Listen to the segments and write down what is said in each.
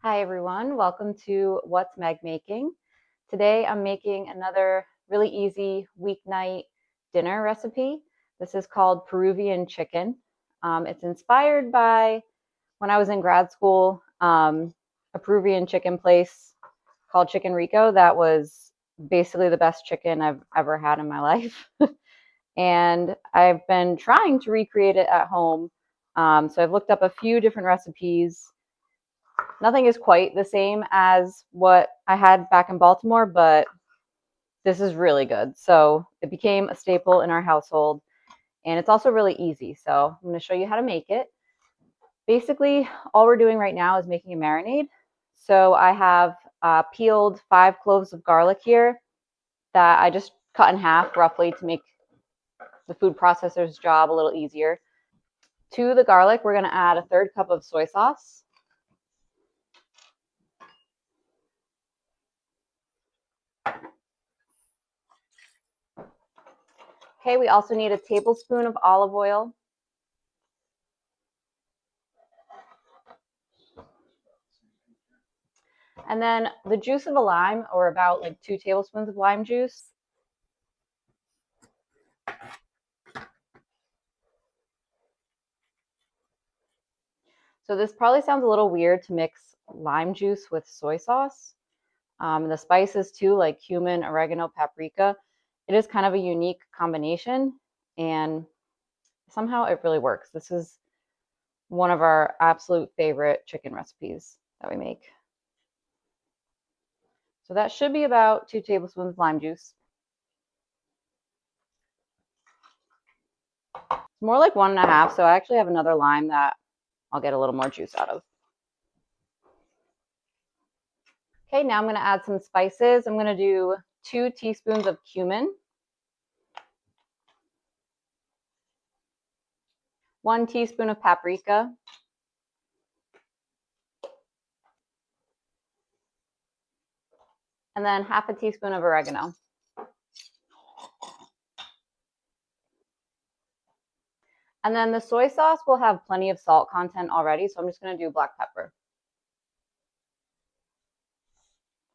Hi everyone, welcome to What's Meg Making. Today I'm making another really easy weeknight dinner recipe. This is called Peruvian chicken. It's inspired by when I was in grad school, a Peruvian chicken place called Chicken Rico that was basically the best chicken I've ever had in my life. And I've been trying to recreate it at home. So I've looked up a few different recipes. Nothing is quite the same as what I had back in Baltimore, but this is really good. So it became a staple in our household, and it's also really easy. So I'm going to show you how to make it. Basically, all we're doing right now is making a marinade. So I have peeled 5 cloves of garlic here that I just cut in half roughly to make the food processor's job a little easier. To the garlic, we're going to add a 1/3 cup of soy sauce. Okay, we also need a tablespoon of olive oil. And then the juice of a lime, or about like 2 tablespoons of lime juice. So this probably sounds a little weird to mix lime juice with soy sauce. The spices too, like cumin, oregano, paprika. It is kind of a unique combination, and somehow it really works. This is one of our absolute favorite chicken recipes that we make. So that should be about 2 tablespoons of lime juice. It's more like 1.5, so I actually have another lime that I'll get a little more juice out of. Okay, now I'm going to add some spices. I'm going to do 2 teaspoons of cumin, 1 teaspoon of paprika, and then 1/2 teaspoon of oregano. And then the soy sauce will have plenty of salt content already, so I'm just going to do black pepper.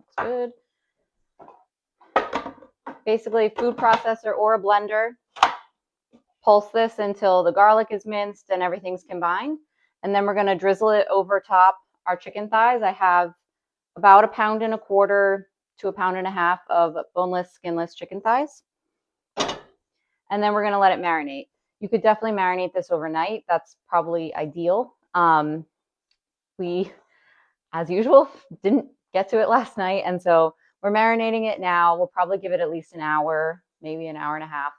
Looks good. Basically, food processor or a blender. Pulse this until the garlic is minced and everything's combined. And then we're going to drizzle it over top our chicken thighs. I have about 1.25 pounds to 1.5 pounds of boneless, skinless chicken thighs. And then we're going to let it marinate. You could definitely marinate this overnight. That's probably ideal. We, as usual, didn't get to it last night. And so we're marinating it now. We'll probably give it at least an hour, maybe an hour and a half.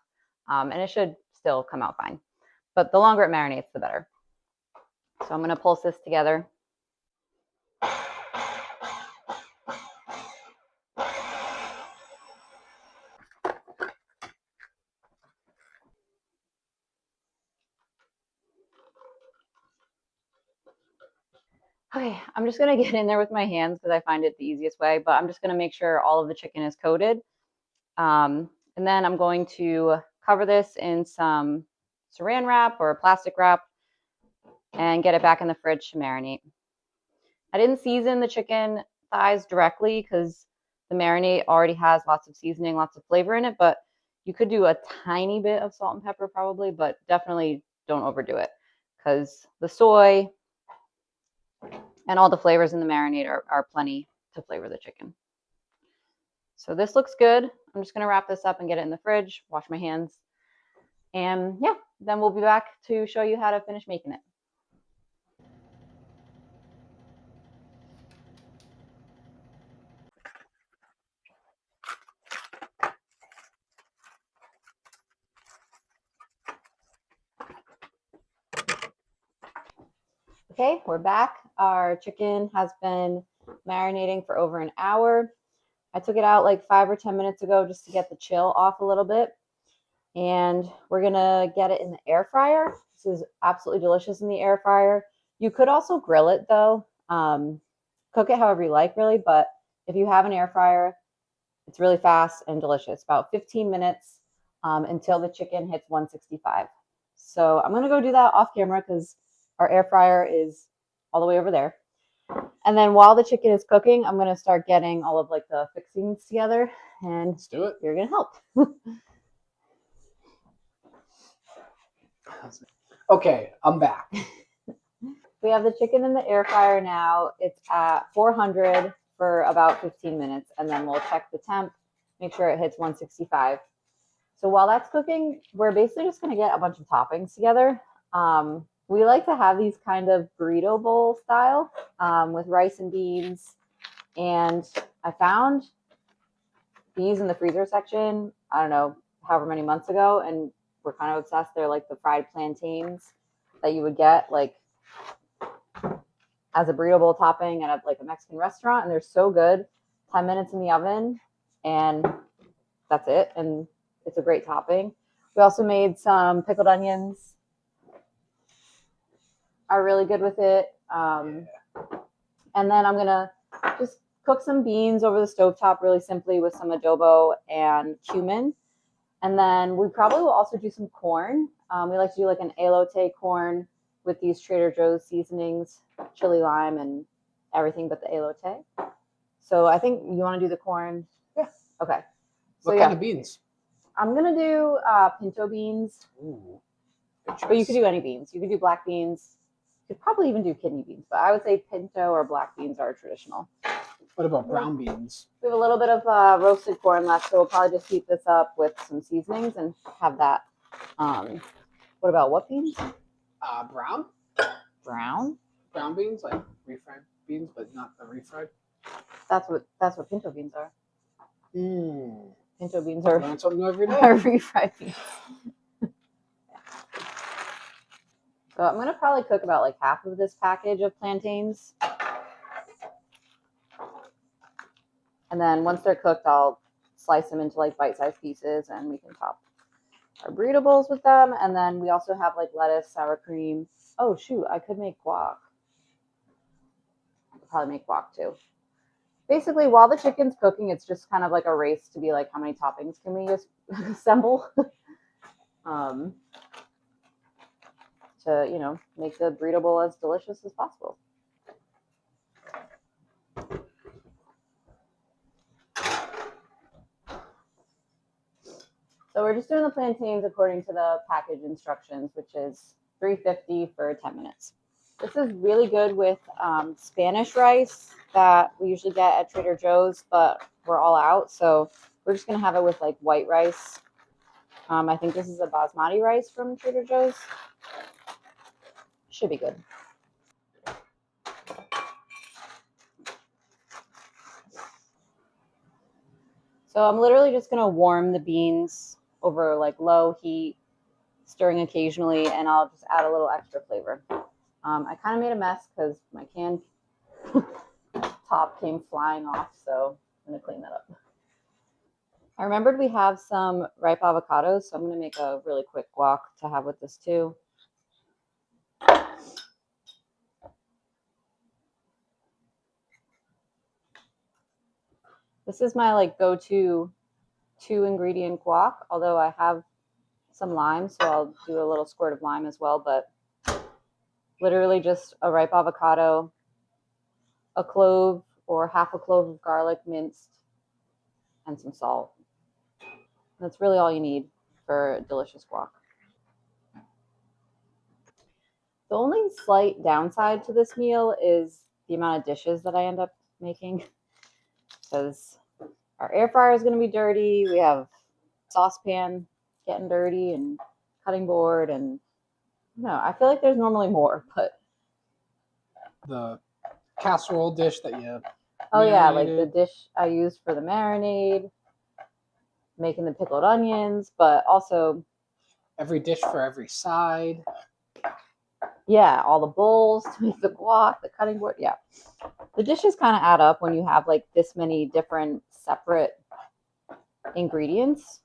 And it should still come out fine. But the longer it marinates, the better. So I'm going to pulse this together. Okay, I'm just going to get in there with my hands because I find it the easiest way, but I'm just going to make sure all of the chicken is coated. And then I'm going to cover this in some saran wrap or plastic wrap and get it back in the fridge to marinate. I didn't season the chicken thighs directly because the marinade already has lots of seasoning, lots of flavor in it, but you could do a tiny bit of salt and pepper probably, but definitely don't overdo it because the soy and all the flavors in the marinade are plenty to flavor the chicken. So this looks good. I'm just going to wrap this up and get it in the fridge, wash my hands. And yeah, then we'll be back to show you how to finish making it. Okay, we're back. Our chicken has been marinating for over an hour. I took it out like 5 or 10 minutes ago just to get the chill off a little bit. And we're gonna get it in the air fryer. This is absolutely delicious in the air fryer. You could also grill it though. Cook it however you like really, but if you have an air fryer, it's really fast and delicious. About 15 minutes until the chicken hits 165. So I'm gonna go do that off camera because our air fryer is all the way over there. And then while the chicken is cooking, I'm gonna start getting all of like the fixings together, and Let's do it. you're gonna help. Okay, I'm back. We have the chicken in the air fryer now. It's at 400 for about 15 minutes, and then we'll check the temp, make sure it hits 165. So while that's cooking, we're basically just gonna get a bunch of toppings together. We like to have these kind of burrito bowl style with rice and beans. And I found these in the freezer section, I don't know, however many months ago, and we're kind of obsessed. They're like the fried plantains that you would get like as a burrito bowl topping at like a Mexican restaurant, and they're so good. 10 minutes in the oven, and that's it. And it's a great topping. We also made some pickled onions. Are really good with it. And then I'm gonna just cook some beans over the stovetop really simply with some adobo and cumin. And then we probably will also do some corn. We like to do like an elote corn with these Trader Joe's seasonings, chili lime, and everything but the elote. So I think you want to do the corn. Yeah. Okay. So what kind of beans? I'm gonna do pinto beans. Ooh, but you could do any beans. You could do black beans. You could probably even do kidney beans, but I would say pinto or black beans are traditional. What about brown beans? We have a little bit of roasted corn left, so we'll probably just heat this up with some seasonings and have that. What about what beans? Brown. Brown? Brown beans, like refried beans, but not the refried. That's what pinto beans are. Pinto beans are learn something new every day. refried beans. So I'm gonna probably cook about like half of this package of plantains. And then once they're cooked, I'll slice them into like bite-sized pieces, and we can top our burrito bowls with them. And then we also have like lettuce, sour cream. Oh shoot, I could make guac. I'll probably make guac too. Basically, while the chicken's cooking, it's just kind of like a race to be like, how many toppings can we just assemble? To, you know, make the burrito bowl as delicious as possible. So we're just doing the plantains according to the package instructions, which is $3.50 for 10 minutes. This is really good with Spanish rice that we usually get at Trader Joe's, but we're all out. So we're just going to have it with like white rice. I think this is a basmati rice from Trader Joe's. Should be good. So I'm literally just going to warm the beans over like low heat, stirring occasionally, and I'll just add a little extra flavor. I kind of made a mess because my can top came flying off, so I'm going to clean that up. I remembered we have some ripe avocados, so I'm going to make a really quick guac to have with this too. This is my like go-to 2-ingredient guac, although I have some lime, so I'll do a little squirt of lime as well, but literally just a ripe avocado, a clove or half a clove of garlic minced, and some salt. That's really all you need for a delicious guac. The only slight downside to this meal is the amount of dishes that I end up making, because our air fryer is going to be dirty. We have saucepan getting dirty and cutting board, and I feel like there's normally more, but the casserole dish that you like the dish I used for the marinade, making the pickled onions, but also every dish for every side. Yeah, all the bowls to make the guac, the cutting board. Yeah, the dishes kind of add up when you have like this many different separate ingredients.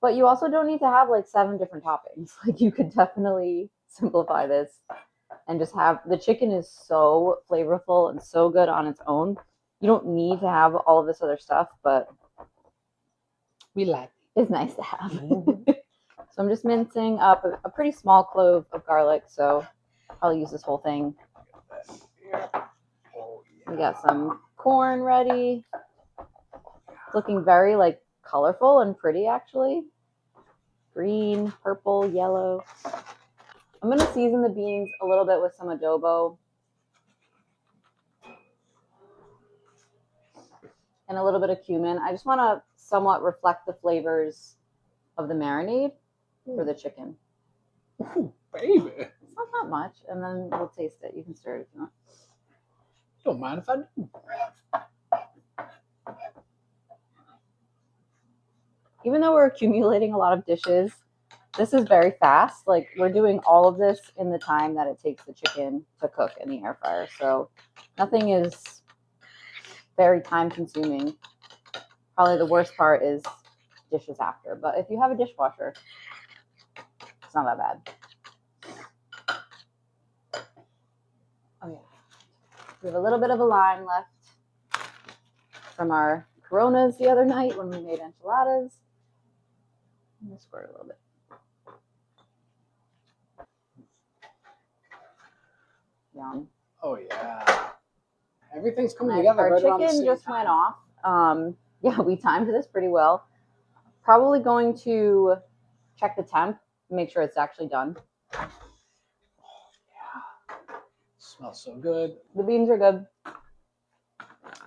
But you also don't need to have like 7 different toppings. Like you could definitely simplify this and just have the chicken is so flavorful and so good on its own. You don't need to have all of this other stuff, but we like it's nice to have. So I'm just mincing up a pretty small clove of garlic, so I'll use this whole thing. here. Oh, yeah. We got some corn ready. It's looking very like colorful and pretty actually. Green, purple, yellow. I'm gonna season the beans a little bit with some adobo and a little bit of cumin. I just want to somewhat reflect the flavors of the marinade for the chicken. Ooh, baby. It's not that much, and then we'll taste it. You can stir it if you want. Don't mind if I do. Even though we're accumulating a lot of dishes, this is very fast. Like we're doing all of this in the time that it takes the chicken to cook in the air fryer. So nothing is very time consuming. Probably the worst part is dishes after. But if you have a dishwasher, it's not that bad. Oh yeah. We have a little bit of a lime left from our Coronas the other night when we made enchiladas. I'm gonna squirt a little bit. Yum. Oh, yeah. Everything's coming And together. our Right around the chicken same just time. went off. Yeah, we timed this pretty well. Probably going to check the temp, make sure it's actually done. Oh, yeah. Smells so good. The beans are good.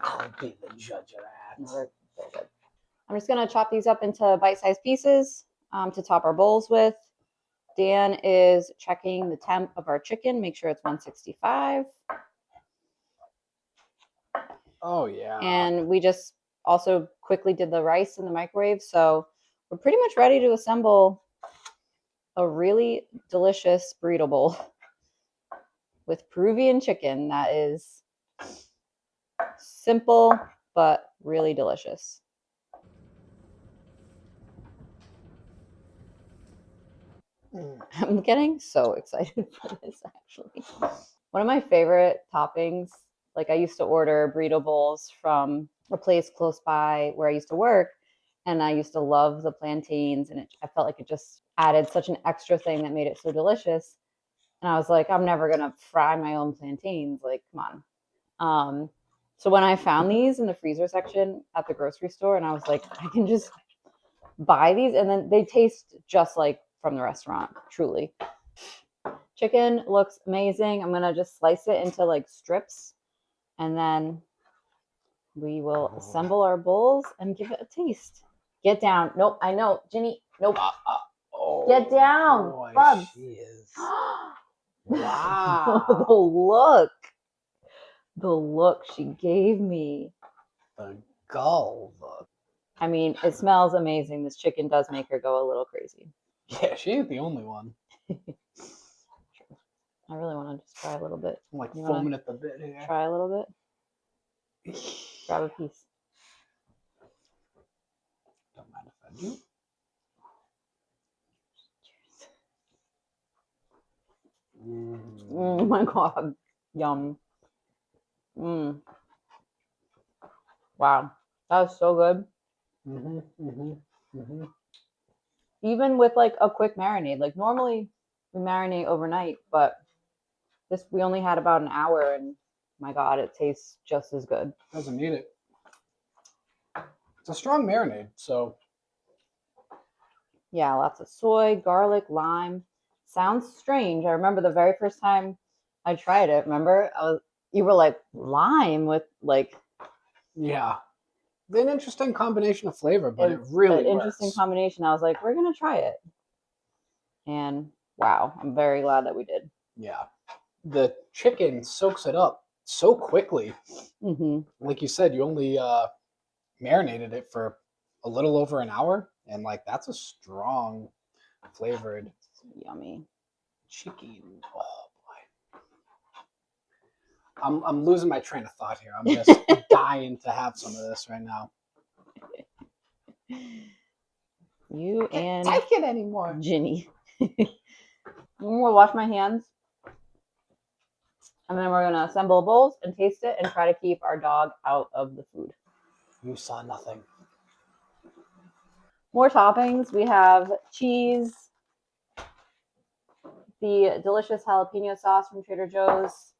I'll be the judge of that. They're good. I'm just gonna chop these up into bite-sized pieces to top our bowls with. Dan is checking the temp of our chicken, make sure it's 165. Oh, yeah. And we just also quickly did the rice in the microwave. So we're pretty much ready to assemble a really delicious burrito bowl with Peruvian chicken that is simple but really delicious. I'm getting so excited for this actually. One of my favorite toppings, like I used to order burrito bowls from a place close by where I used to work, and I used to love the plantains, and I felt like it just added such an extra thing that made it so delicious. And I was like, I'm never gonna fry my own plantains. Like, come on. So when I found these in the freezer section at the grocery store, and I was like, I can just buy these, and then they taste just like from the restaurant, truly. Chicken looks amazing. I'm gonna just slice it into like strips, and then we will assemble our bowls and give it a taste. Get down. Nope, I know. Ginny, nope. Oh, Get down. boy, Bubs. she is. Wow. The look. The look she gave me. The gull look. I mean, it smells amazing. This chicken does make her go a little crazy. Yeah, she ain't the only one. I really want to just try a little bit. I'm like You foaming at the bit here. Try a little bit. Grab a piece. Don't mind if I do. Oh my god. Yum. Wow. That was so good. Even with like a quick marinade. Like normally we marinate overnight, but this we only had about an hour, and my god, it tastes just as good. Doesn't need it. It's a strong marinade, so yeah, lots of soy, garlic, lime. Sounds strange. I remember the very first time I tried it. Remember, you were like, lime with like. Yeah, an interesting combination of flavor, but it really an works. Interesting combination. I was like, we're gonna try it, and wow, I'm very glad that we did. Yeah, the chicken soaks it up so quickly. Like you said, you only marinated it for a little over an hour, and like that's a strong flavored yummy chicken. Oh boy, I'm losing my train of thought here. I'm just dying to have some of this right now. You and take it anymore, Ginny. I'm gonna wash my hands, and then we're gonna assemble bowls and taste it, and try to keep our dog out of the food. You saw nothing. More toppings. We have cheese, the delicious jalapeno sauce from Trader Joe's,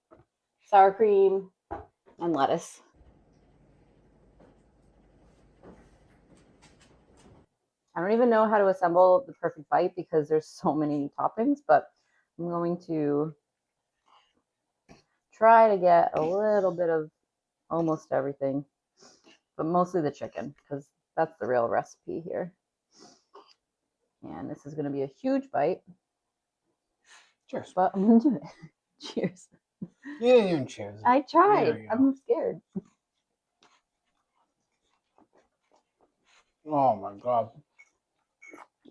sour cream, and lettuce. I don't even know how to assemble the perfect bite because there's so many toppings, but I'm going to try to get a little bit of almost everything, but mostly the chicken because that's the real recipe here. And this is going to be a huge bite. Cheers. But I'm going to do it. Cheers. You didn't even cheers. I tried. I'm scared. Oh my God.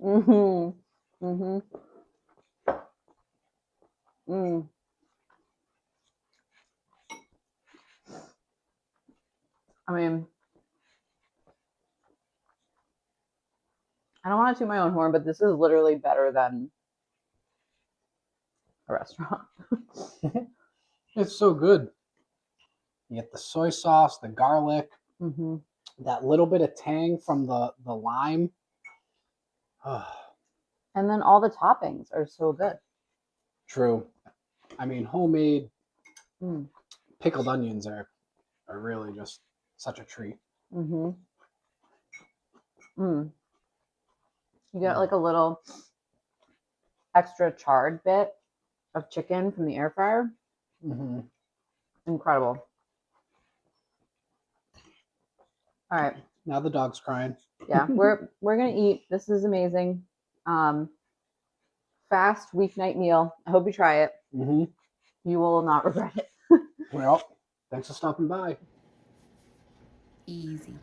Mm-hmm. Mm-hmm. Mm. I mean, I don't want to toot my own horn, but this is literally better than a restaurant. It's so good. You get the soy sauce, the garlic, that little bit of tang from the lime. And then all the toppings are so good. True. I mean, homemade pickled onions are really just such a treat. You get like a little extra charred bit of chicken from the air fryer. Incredible. All right. Now the dog's crying. Yeah, we're gonna eat. This is amazing. Fast weeknight meal. I hope you try it. You will not regret it. Well, thanks for stopping by. Easy.